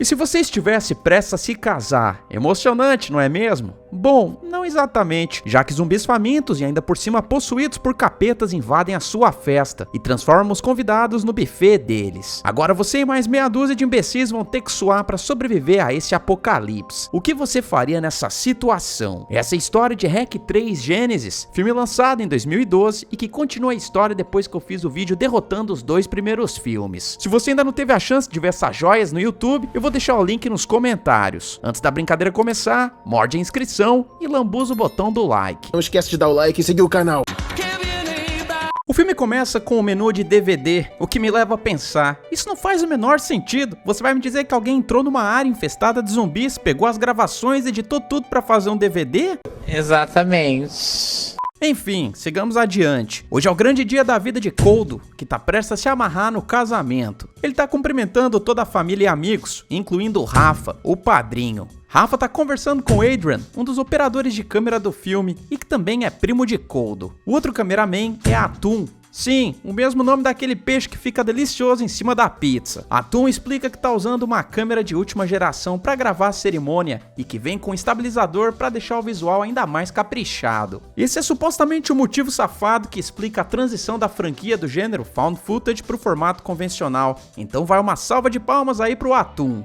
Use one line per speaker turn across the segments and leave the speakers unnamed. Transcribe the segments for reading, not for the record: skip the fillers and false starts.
E se você estivesse prestes a se casar? Emocionante, não é mesmo? Bom, não exatamente, já que zumbis famintos e ainda por cima possuídos por capetas invadem a sua festa e transformam os convidados no buffet deles. Agora você e mais meia dúzia de imbecis vão ter que suar para sobreviver a esse apocalipse. O que você faria nessa situação? Essa é a história de Hack 3 Genesis, filme lançado em 2012 e que continua a história depois que eu fiz o vídeo derrotando os 2 primeiros filmes. Se você ainda não teve a chance de ver essas joias no YouTube, eu vou deixar o link nos comentários. Antes da brincadeira começar, morde a inscrição e lambuza o botão do like.
Não esquece de dar o like e seguir o canal.
O filme começa com o menu de DVD, o que me leva a pensar, isso não faz o menor sentido. Você vai me dizer que alguém entrou numa área infestada de zumbis, pegou as gravações e editou tudo pra fazer um DVD?
Exatamente.
Enfim, sigamos adiante. Hoje é o grande dia da vida de Coldo, que tá prestes a se amarrar no casamento. Ele tá cumprimentando toda a família e amigos, incluindo o Rafa, o padrinho. Rafa tá conversando com Adrian, um dos operadores de câmera do filme e que também é primo de Coldo. O outro cameraman é Atum. Sim, o mesmo nome daquele peixe que fica delicioso em cima da pizza. Atum explica que tá usando uma câmera de última geração para gravar a cerimônia e que vem com um estabilizador para deixar o visual ainda mais caprichado. Esse é supostamente o motivo safado que explica a transição da franquia do gênero Found Footage para o formato convencional. Então vai uma salva de palmas aí pro Atum.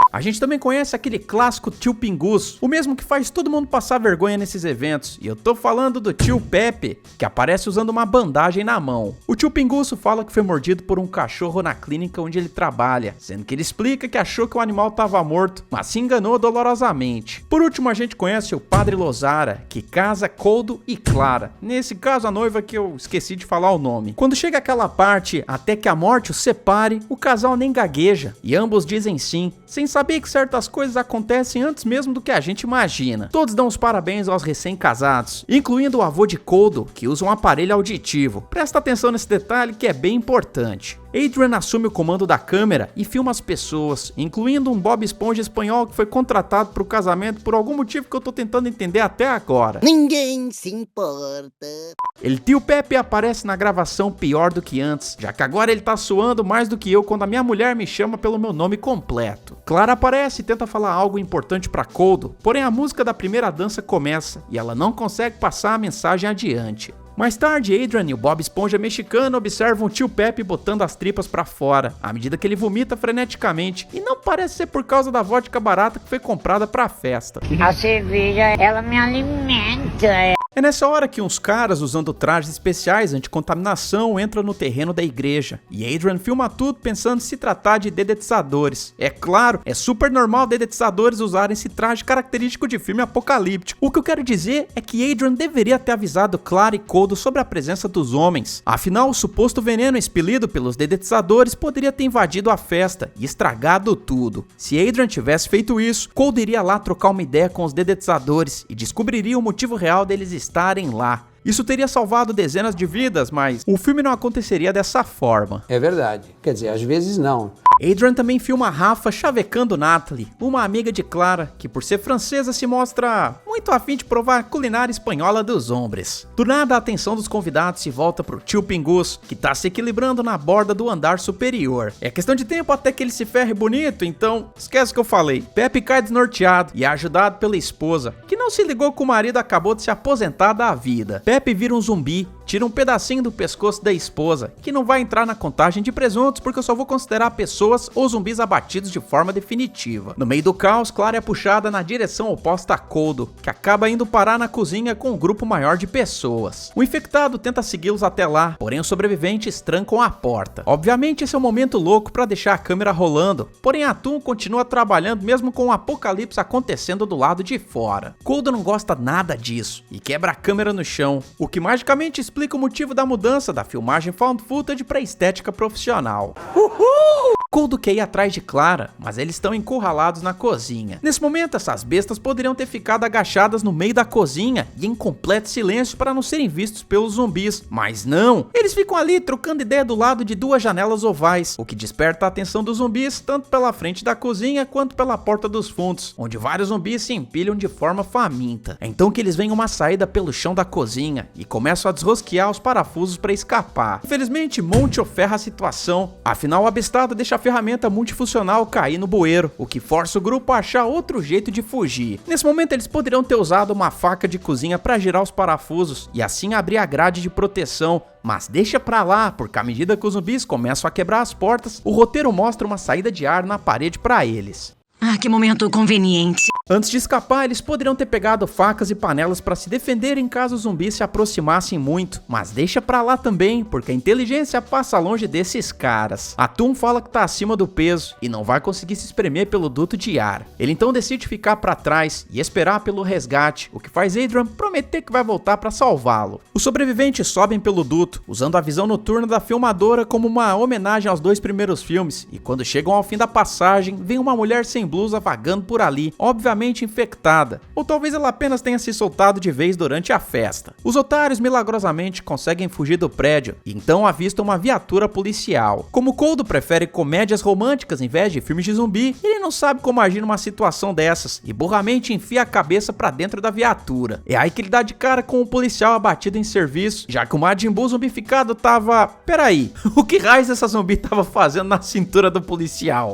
A gente também conhece aquele clássico tio Pingus, o mesmo que faz todo mundo passar vergonha nesses eventos, e eu tô falando do tio Pepe, que aparece usando uma bandagem na mão. O tio Pinguço fala que foi mordido por um cachorro na clínica onde ele trabalha, sendo que ele explica que achou que o animal estava morto, mas se enganou dolorosamente. Por último, a gente conhece o Padre Lozara, que casa Coldo e Clara, nesse caso a noiva que eu esqueci de falar o nome. Quando chega aquela parte, até que a morte os separe, o casal nem gagueja, e ambos dizem sim, sem saber que certas coisas acontecem antes mesmo do que a gente imagina. Todos dão os parabéns aos recém-casados, incluindo o avô de Coldo, que usa um aparelho auditivo. Presta atenção nesse detalhe que é bem importante. Adrian assume o comando da câmera e filma as pessoas, incluindo um Bob Esponja espanhol que foi contratado para o casamento por algum motivo que eu tô tentando entender até agora.
Ninguém se importa.
El tio Pepe aparece na gravação pior do que antes, já que agora ele tá suando mais do que eu quando a minha mulher me chama pelo meu nome completo. Clara aparece e tenta falar algo importante para Coldo, porém a música da primeira dança começa e ela não consegue passar a mensagem adiante. Mais tarde, Adrian e o Bob Esponja mexicano observam o tio Pepe botando as tripas pra fora, à medida que ele vomita freneticamente, e não parece ser por causa da vodka barata que foi comprada pra festa.
A cerveja, ela me alimenta.
É nessa hora que uns caras usando trajes especiais anticontaminação entram no terreno da igreja, e Adrian filma tudo pensando se tratar de dedetizadores. É claro, é super normal dedetizadores usarem esse traje característico de filme apocalíptico. O que eu quero dizer é que Adrian deveria ter avisado Clara e Coldo sobre a presença dos homens. Afinal, o suposto veneno expelido pelos dedetizadores poderia ter invadido a festa e estragado tudo. Se Adrian tivesse feito isso, Coldo iria lá trocar uma ideia com os dedetizadores e descobriria o motivo real deles estarem lá. Isso teria salvado dezenas de vidas, mas o filme não aconteceria dessa forma.
É verdade. Quer dizer, às vezes não.
Adrian também filma Rafa chavecando Natalie, uma amiga de Clara, que por ser francesa se mostra muito afim de provar a culinária espanhola dos hombres. Do nada, a atenção dos convidados se volta pro tio Pingus, que tá se equilibrando na borda do andar superior. É questão de tempo até que ele se ferre bonito, então esquece o que eu falei. Pepe cai desnorteado e é ajudado pela esposa, que não se ligou que o marido acabou de se aposentar da vida. Pepe vira um zumbi, tira um pedacinho do pescoço da esposa, que não vai entrar na contagem de presuntos porque eu só vou considerar pessoas ou zumbis abatidos de forma definitiva. No meio do caos, Clara é puxada na direção oposta a Coldo, que acaba indo parar na cozinha com um grupo maior de pessoas. O infectado tenta segui-los até lá, porém os sobreviventes trancam a porta. Obviamente esse é um momento louco para deixar a câmera rolando, porém Atum continua trabalhando mesmo com o apocalipse acontecendo do lado de fora. Coldo não gosta nada disso e quebra a câmera no chão, o que magicamente explica o motivo da mudança da filmagem found footage para estética profissional. Coldo quer ir atrás de Clara, mas eles estão encurralados na cozinha. Nesse momento, essas bestas poderiam ter ficado agachadas no meio da cozinha e em completo silêncio para não serem vistos pelos zumbis, mas não, eles ficam ali trocando ideia do lado de duas janelas ovais, o que desperta a atenção dos zumbis tanto pela frente da cozinha quanto pela porta dos fundos, onde vários zumbis se empilham de forma faminta. É então que eles veem uma saída pelo chão da cozinha e começam a desrosquear os parafusos para escapar. Infelizmente, Monte ferra a situação, afinal o abestado deixa ferramenta multifuncional cair no bueiro, o que força o grupo a achar outro jeito de fugir. Nesse momento eles poderiam ter usado uma faca de cozinha para girar os parafusos e assim abrir a grade de proteção, mas deixa pra lá, porque à medida que os zumbis começam a quebrar as portas, o roteiro mostra uma saída de ar na parede pra eles.
Ah, que momento conveniente.
Antes de escapar, eles poderiam ter pegado facas e panelas para se defenderem caso os zumbis se aproximassem muito, mas deixa pra lá também, porque a inteligência passa longe desses caras. A Toon fala que tá acima do peso e não vai conseguir se espremer pelo duto de ar. Ele então decide ficar pra trás e esperar pelo resgate, o que faz Adrian prometer que vai voltar pra salvá-lo. Os sobreviventes sobem pelo duto, usando a visão noturna da filmadora como uma homenagem aos 2 primeiros filmes, e quando chegam ao fim da passagem, vem uma mulher sem blusa vagando por ali, obviamente infectada, ou talvez ela apenas tenha se soltado de vez durante a festa. Os otários milagrosamente conseguem fugir do prédio e então avistam uma viatura policial. Como Coldo prefere comédias românticas em vez de filmes de zumbi, ele não sabe como agir numa situação dessas e burramente enfia a cabeça pra dentro da viatura. É aí que ele dá de cara com o policial abatido em serviço, já que o Majin Buu zumbificado tava... Peraí, o que raios essa zumbi tava fazendo na cintura do policial?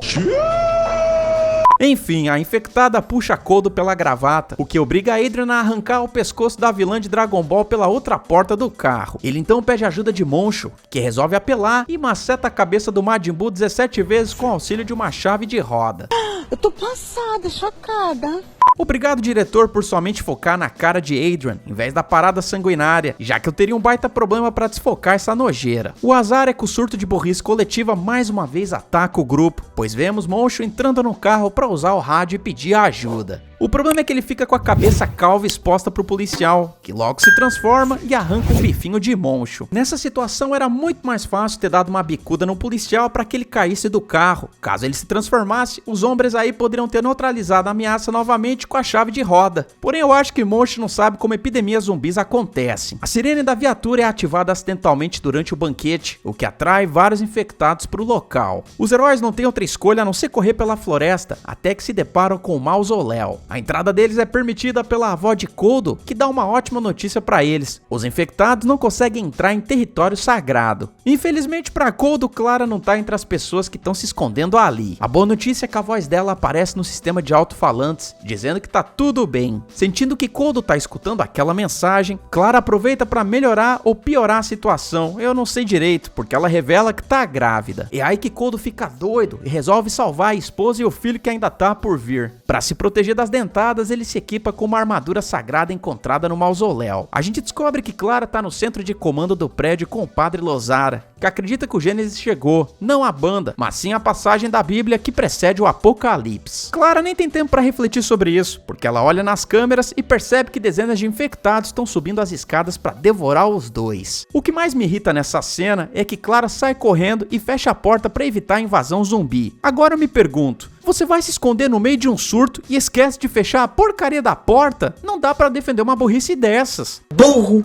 Enfim, a infectada puxa Coldo pela gravata, o que obriga Adrian a arrancar o pescoço da vilã de Dragon Ball pela outra porta do carro. Ele então pede ajuda de Moncho, que resolve apelar e maceta a cabeça do Majin Buu 17 vezes com auxílio de uma chave de roda.
Eu tô passada, chocada.
Obrigado, diretor, por somente focar na cara de Adrian, em vez da parada sanguinária, já que eu teria um baita problema pra desfocar essa nojeira. O azar é que o surto de burrice coletiva mais uma vez ataca o grupo, pois vemos Moncho entrando no carro pra usar o rádio e pedir ajuda. O problema é que ele fica com a cabeça calva exposta pro policial, que logo se transforma e arranca um bifinho de Moncho. Nessa situação era muito mais fácil ter dado uma bicuda no policial para que ele caísse do carro. Caso ele se transformasse, os homens aí poderiam ter neutralizado a ameaça novamente com a chave de roda. Porém eu acho que Moncho não sabe como epidemias zumbis acontecem. A sirene da viatura é ativada acidentalmente durante o banquete, o que atrai vários infectados pro local. Os heróis não têm outra escolha a não ser correr pela floresta, até que se deparam com o mausoléu. A entrada deles é permitida pela avó de Coldo, que dá uma ótima notícia pra eles. Os infectados não conseguem entrar em território sagrado. Infelizmente pra Coldo, Clara não tá entre as pessoas que estão se escondendo ali. A boa notícia é que a voz dela aparece no sistema de alto-falantes, dizendo que tá tudo bem. Sentindo que Coldo tá escutando aquela mensagem, Clara aproveita pra melhorar ou piorar a situação. Eu não sei direito, porque ela revela que tá grávida. É aí que Coldo fica doido e resolve salvar a esposa e o filho que ainda tá por vir. Pra se proteger das dentadas, ele se equipa com uma armadura sagrada encontrada no mausoléu. A gente descobre que Clara tá no centro de comando do prédio com o Padre Lozara, que acredita que o Gênesis chegou, não a banda, mas sim a passagem da Bíblia que precede o Apocalipse. Clara nem tem tempo para refletir sobre isso, porque ela olha nas câmeras e percebe que dezenas de infectados estão subindo as escadas para devorar os dois. O que mais me irrita nessa cena é que Clara sai correndo e fecha a porta para evitar a invasão zumbi. Agora eu me pergunto, você vai se esconder no meio de um surto e esquece de fechar a porcaria da porta? Não dá pra defender uma burrice dessas.
Burro,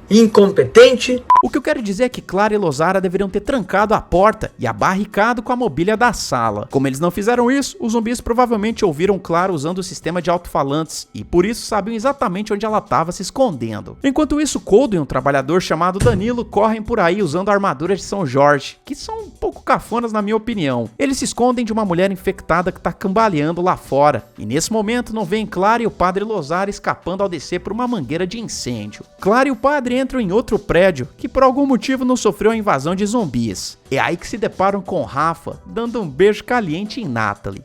incompetente.
O que eu quero dizer é que Clara e Lozara deveriam ter trancado a porta e abarricado com a mobília da sala. Como eles não fizeram isso, os zumbis provavelmente ouviram Clara usando o sistema de alto-falantes e por isso sabiam exatamente onde ela estava se escondendo. Enquanto isso, Coldo e um trabalhador chamado Danilo correm por aí usando armaduras de São Jorge, que são um pouco cafonas na minha opinião. Eles se escondem de uma mulher infectada que tá cambaleando lá fora, e nesse momento não vem Clara e o Padre Lozara escapando ao descer por uma mangueira de incêndio. Clara e o padre entram em outro prédio, que por algum motivo não sofreu a invasão de zumbis. É aí que se deparam com Rafa, dando um beijo caliente em Natalie.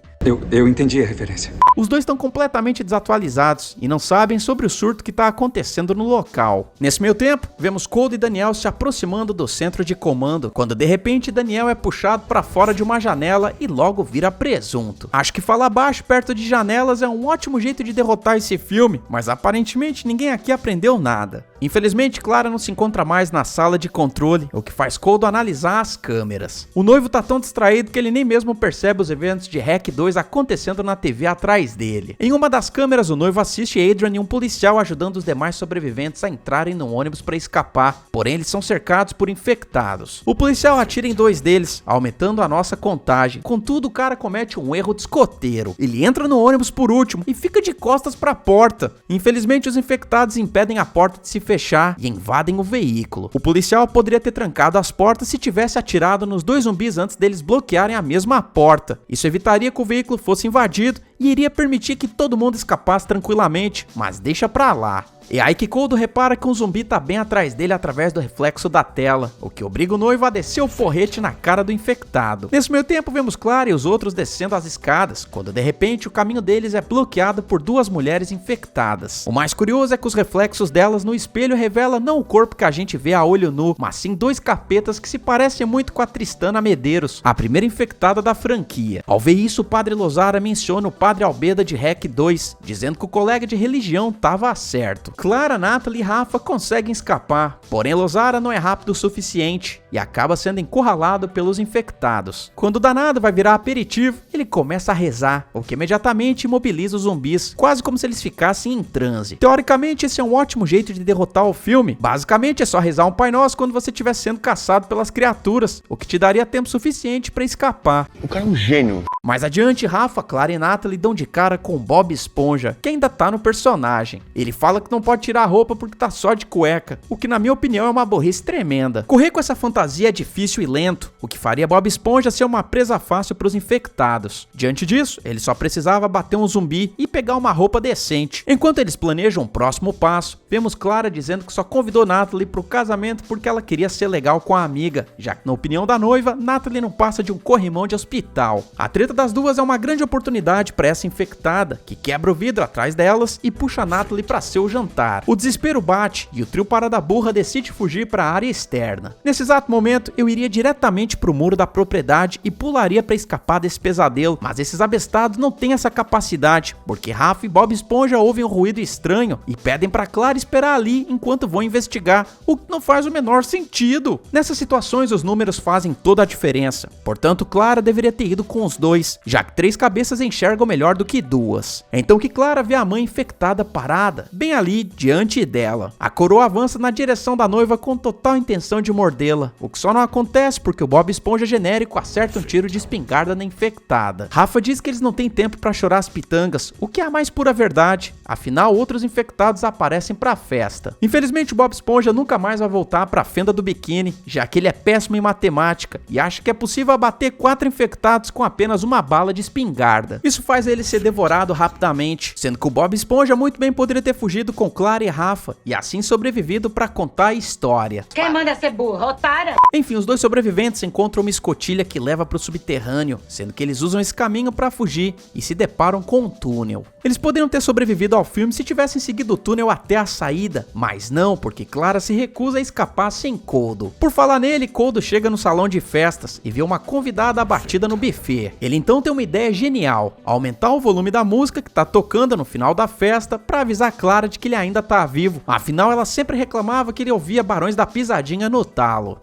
Eu entendi a referência.
Os dois estão completamente desatualizados e não sabem sobre o surto que está acontecendo no local. Nesse meio tempo, vemos Coldo e Daniel se aproximando do centro de comando, quando de repente Daniel é puxado para fora de uma janela e logo vira presunto. Acho que falar baixo perto de janelas é um ótimo jeito de derrotar esse filme, mas aparentemente ninguém aqui aprendeu nada. Infelizmente, Clara não se encontra mais na sala de controle, o que faz Coldo analisar as câmeras. O noivo tá tão distraído que ele nem mesmo percebe os eventos de REC 2 acontecendo na TV atrás atrás dele. Em uma das câmeras, o noivo assiste Adrian e um policial ajudando os demais sobreviventes a entrarem no ônibus para escapar, porém eles são cercados por infectados. O policial atira em 2 deles, aumentando a nossa contagem. Contudo, o cara comete um erro de escoteiro. Ele entra no ônibus por último e fica de costas para a porta. Infelizmente, os infectados impedem a porta de se fechar e invadem o veículo. O policial poderia ter trancado as portas se tivesse atirado nos 2 zumbis antes deles bloquearem a mesma porta. Isso evitaria que o veículo fosse invadido e iria permitir que todo mundo escapasse tranquilamente, mas deixa pra lá. É aí que Coldo repara que um zumbi tá bem atrás dele através do reflexo da tela, o que obriga o noivo a descer o porrete na cara do infectado. Nesse meio tempo vemos Clara e os outros descendo as escadas, quando de repente o caminho deles é bloqueado por 2 mulheres infectadas. O mais curioso é que os reflexos delas no espelho revelam não o corpo que a gente vê a olho nu, mas sim 2 capetas que se parecem muito com a Tristana Medeiros, a primeira infectada da franquia. Ao ver isso, o padre Lozara menciona o padre Albeda de REC 2, dizendo que o colega de religião tava certo. Clara, Natalie e Rafa conseguem escapar, porém Lozara não é rápido o suficiente e acaba sendo encurralado pelos infectados. Quando o danado vai virar aperitivo, ele começa a rezar, o que imediatamente imobiliza os zumbis, quase como se eles ficassem em transe. Teoricamente, esse é um ótimo jeito de derrotar o filme. Basicamente, é só rezar um Pai Nosso quando você estiver sendo caçado pelas criaturas, o que te daria tempo suficiente para escapar.
O cara é um gênio.
Mais adiante, Rafa, Clara e Natalie dão de cara com Bob Esponja, que ainda tá no personagem. Ele fala que não pode tirar a roupa porque tá só de cueca, o que na minha opinião é uma burrice tremenda. Correr com essa fantasia é difícil e lento, o que faria Bob Esponja ser uma presa fácil pros infectados. Diante disso, ele só precisava bater um zumbi e pegar uma roupa decente. Enquanto eles planejam o próximo passo, vemos Clara dizendo que só convidou Natalie pro casamento porque ela queria ser legal com a amiga, já que na opinião da noiva, Natalie não passa de um corrimão de hospital. A treta das duas é uma grande oportunidade para essa infectada, que quebra o vidro atrás delas e puxa Natalie para seu jantar. O desespero bate e o trio Parada Burra decide fugir para a área externa. Nesse exato momento, eu iria diretamente pro muro da propriedade e pularia para escapar desse pesadelo, mas esses abestados não têm essa capacidade, porque Rafa e Bob Esponja ouvem um ruído estranho e pedem para Clara esperar ali enquanto vão investigar, o que não faz o menor sentido. Nessas situações, os números fazem toda a diferença, portanto Clara deveria ter ido com os 2, já que 3 cabeças enxergam melhor do que 2. Então que Clara vê a mãe infectada parada, bem ali, diante dela. A coroa avança na direção da noiva com total intenção de mordê-la, o que só não acontece porque o Bob Esponja genérico acerta um tiro de espingarda na infectada. Rafa diz que eles não têm tempo pra chorar as pitangas, o que é a mais pura verdade, afinal outros infectados aparecem pra festa. Infelizmente o Bob Esponja nunca mais vai voltar pra fenda do biquíni, já que ele é péssimo em matemática e acha que é possível abater 4 infectados com apenas uma bala de espingarda. Isso faz ele ser devorado rapidamente, sendo que o Bob Esponja muito bem poderia ter fugido com Clara e Rafa e assim sobrevivido pra contar a história.
Quem manda ser burro, otária?
Enfim, os 2 sobreviventes encontram uma escotilha que leva pro subterrâneo, sendo que eles usam esse caminho pra fugir e se deparam com um túnel. Eles poderiam ter sobrevivido ao filme se tivessem seguido o túnel até a saída, mas não, porque Clara se recusa a escapar sem Coldo. Por falar nele, Coldo chega no salão de festas e vê uma convidada abatida no buffet. Ele então tem uma ideia genial, aumentar o volume da música que tá tocando no final da festa pra avisar Clara de que ele ainda tá vivo, afinal ela sempre reclamava que ele ouvia Barões da Pisadinha no talo.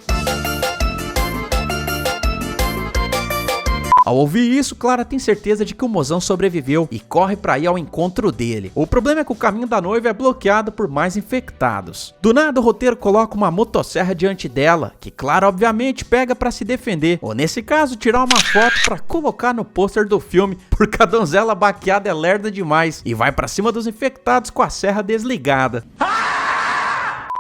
Ao ouvir isso, Clara tem certeza de que o mozão sobreviveu e corre pra ir ao encontro dele. O problema é que o caminho da noiva é bloqueado por mais infectados. Do nada, o roteiro coloca uma motosserra diante dela, que Clara obviamente pega pra se defender, ou nesse caso, tirar uma foto pra colocar no pôster do filme, porque a donzela baqueada é lerda demais e vai pra cima dos infectados com a serra desligada.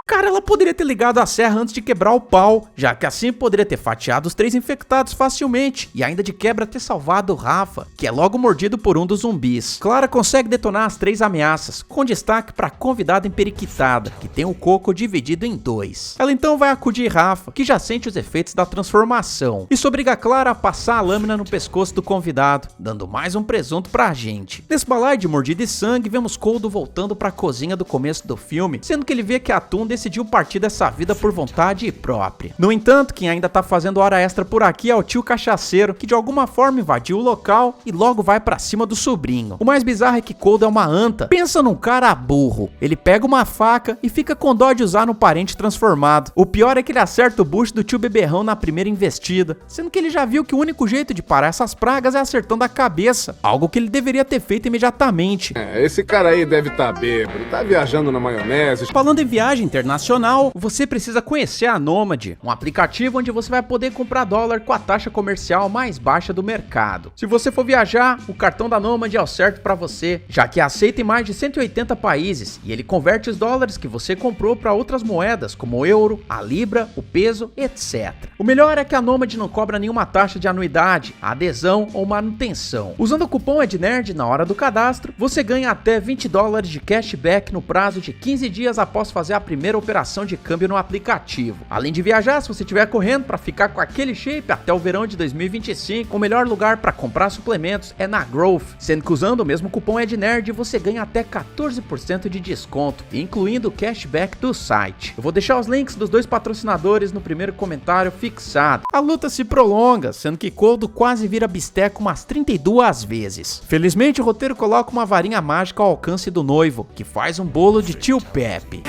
Cara, ela poderia ter ligado a serra antes de quebrar o pau, já que assim poderia ter fatiado os 3 infectados facilmente e ainda de quebra ter salvado o Rafa, que é logo mordido por um dos zumbis. Clara consegue detonar as 3 ameaças, com destaque para a convidada emperiquitada, que tem o coco dividido em 2. Ela então vai acudir Rafa, que já sente os efeitos da transformação. Isso obriga a Clara a passar a lâmina no pescoço do convidado, dando mais um presunto pra gente. Nesse balaio de mordida e sangue, vemos Coldo voltando para a cozinha do começo do filme, sendo que ele vê que a Atum decidiu partir dessa vida por vontade própria. No entanto, quem ainda tá fazendo hora extra por aqui é o tio cachaceiro, que de alguma forma invadiu o local e logo vai pra cima do sobrinho. O mais bizarro é que Cold é uma anta. Pensa num cara burro. Ele pega uma faca e fica com dó de usar no parente transformado. O pior é que ele acerta o bucho do tio beberrão na primeira investida, sendo que ele já viu que o único jeito de parar essas pragas é acertando a cabeça, algo que ele deveria ter feito imediatamente.
Esse cara aí deve estar bêbado, tá viajando na maionese.
Falando em viagem internacional, você precisa conhecer a Nomad, um aplicativo onde você vai poder comprar dólar com a taxa comercial mais baixa do mercado. Se você for viajar, o cartão da Nomad é o certo para você, já que aceita em mais de 180 países e ele converte os dólares que você comprou para outras moedas, como o euro, a libra, o peso, etc. O melhor é que a Nomad não cobra nenhuma taxa de anuidade, adesão ou manutenção. Usando o cupom EDNERD na hora do cadastro, você ganha até 20 dólares de cashback no prazo de 15 dias após fazer a primeira operação de câmbio no aplicativo. Além de viajar, se você estiver correndo para ficar com aquele shape até o verão de 2025, o melhor lugar para comprar suplementos é na Growth, sendo que usando o mesmo cupom EDNERD você ganha até 14% de desconto, incluindo o cashback do site. Eu vou deixar os links dos dois patrocinadores no primeiro comentário fixado. A luta se prolonga, sendo que Cold quase vira bisteca umas 32 vezes. Felizmente o roteiro coloca uma varinha mágica ao alcance do noivo, que faz um bolo de tio Pepe.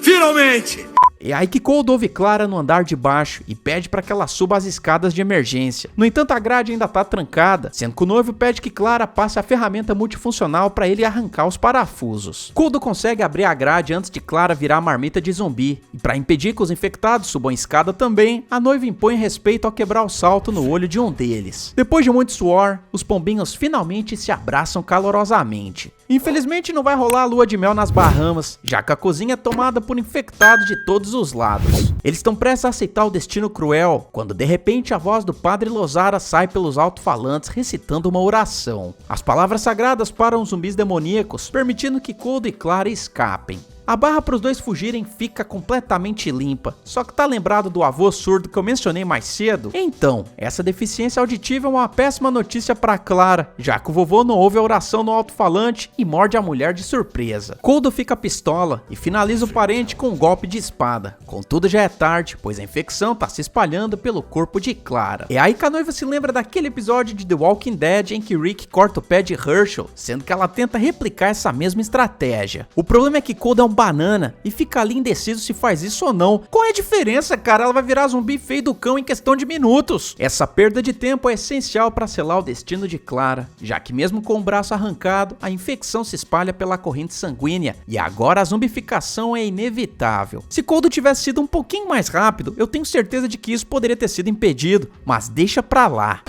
Finalmente!
É aí que Cold ouve Clara no andar de baixo e pede para que ela suba as escadas de emergência. No entanto, a grade ainda tá trancada, sendo que o noivo pede que Clara passe a ferramenta multifuncional para ele arrancar os parafusos. Cold consegue abrir a grade antes de Clara virar marmita de zumbi, e para impedir que os infectados subam a escada também, a noiva impõe respeito ao quebrar o salto no olho de um deles. Depois de muito suor, os pombinhos finalmente se abraçam calorosamente. Infelizmente não vai rolar a lua de mel nas Bahamas, já que a cozinha é tomada por infectados de todos os lados. Eles estão prestes a aceitar o destino cruel, quando de repente a voz do padre Lozara sai pelos alto-falantes recitando uma oração. As palavras sagradas param os zumbis demoníacos, permitindo que Cold e Clara escapem. A barra para os dois fugirem fica completamente limpa, só que tá lembrado do avô surdo que eu mencionei mais cedo? Então, essa deficiência auditiva é uma péssima notícia para Clara, já que o vovô não ouve a oração no alto-falante e morde a mulher de surpresa. Cold fica pistola e finaliza o parente com um golpe de espada. Contudo já é tarde, pois a infecção tá se espalhando pelo corpo de Clara. É aí que a noiva se lembra daquele episódio de The Walking Dead em que Rick corta o pé de Herschel, sendo que ela tenta replicar essa mesma estratégia. O problema é que Cold é um banana e fica ali indeciso se faz isso ou não. Qual é a diferença, cara? Ela vai virar zumbi feio do cão em questão de minutos. Essa perda de tempo é essencial para selar o destino de Clara, já que mesmo com o braço arrancado, a infecção se espalha pela corrente sanguínea e agora a zumbificação é inevitável. Se Cold tivesse sido um pouquinho mais rápido, eu tenho certeza de que isso poderia ter sido impedido, mas deixa pra lá.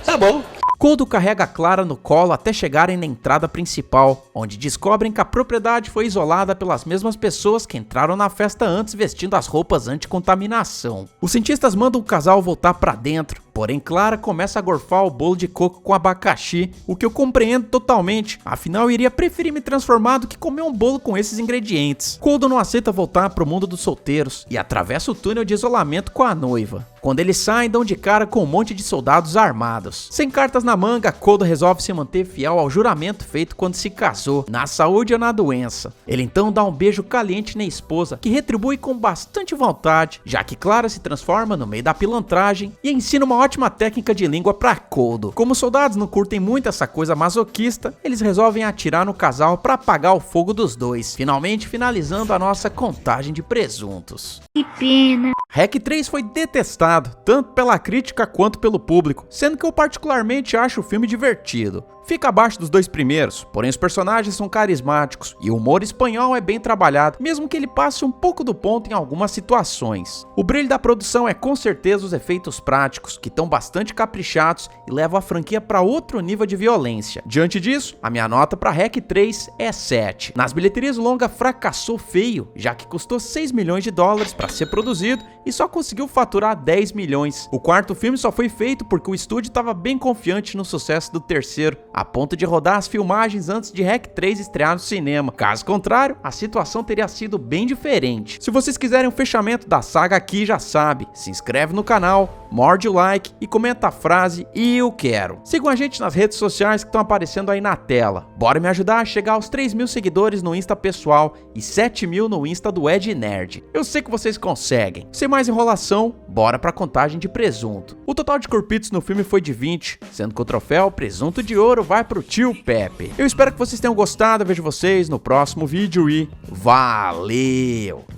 Tá bom.
Cold carrega Clara no colo até chegarem na entrada principal, onde descobrem que a propriedade foi isolada pelas mesmas pessoas que entraram na festa antes vestindo as roupas anti-contaminação. Os cientistas mandam o casal voltar pra dentro, porém Clara começa a gorfar o bolo de coco com abacaxi, o que eu compreendo totalmente, afinal eu iria preferir me transformar do que comer um bolo com esses ingredientes. Cold não aceita voltar pro mundo dos solteiros e atravessa o túnel de isolamento com a noiva. Quando eles saem, dão de cara com um monte de soldados armados. Sem cartas na manga, Cold resolve se manter fiel ao juramento feito quando se casou, na saúde ou na doença. Ele então dá um beijo caliente na esposa, que retribui com bastante vontade, já que Clara se transforma no meio da pilantragem e ensina uma ótima técnica de língua pra Cold. Como os soldados não curtem muito essa coisa masoquista, eles resolvem atirar no casal pra apagar o fogo dos dois, finalmente finalizando a nossa contagem de presuntos.
Que pena.
REC 3 foi detestado, tanto pela crítica quanto pelo público, sendo que eu particularmente acho o filme divertido. Fica abaixo dos dois primeiros, porém os personagens são carismáticos e o humor espanhol é bem trabalhado, mesmo que ele passe um pouco do ponto em algumas situações. O brilho da produção é com certeza os efeitos práticos, que estão bastante caprichados e levam a franquia para outro nível de violência. Diante disso, a minha nota para REC 3 é 7. Nas bilheterias o longa fracassou feio, já que custou 6 milhões de dólares para ser produzido e só conseguiu faturar 10 milhões. O quarto filme só foi feito porque o estúdio estava bem confiante no sucesso do terceiro, a ponto de rodar as filmagens antes de REC 3 estrear no cinema. Caso contrário, a situação teria sido bem diferente. Se vocês quiserem um fechamento da saga aqui, já sabe, se inscreve no canal, morde o like e comenta a frase "eu quero". Sigam a gente nas redes sociais que estão aparecendo aí na tela. Bora me ajudar a chegar aos 3.000 seguidores no Insta pessoal e 7.000 no Insta do Ed Nerd. Eu sei que vocês conseguem. Sem mais enrolação, bora pra contagem de presunto. O total de corpitos no filme foi de 20, sendo que o troféu Presunto de Ouro vai pro tio Pepe. Eu espero que vocês tenham gostado, eu vejo vocês no próximo vídeo e valeu!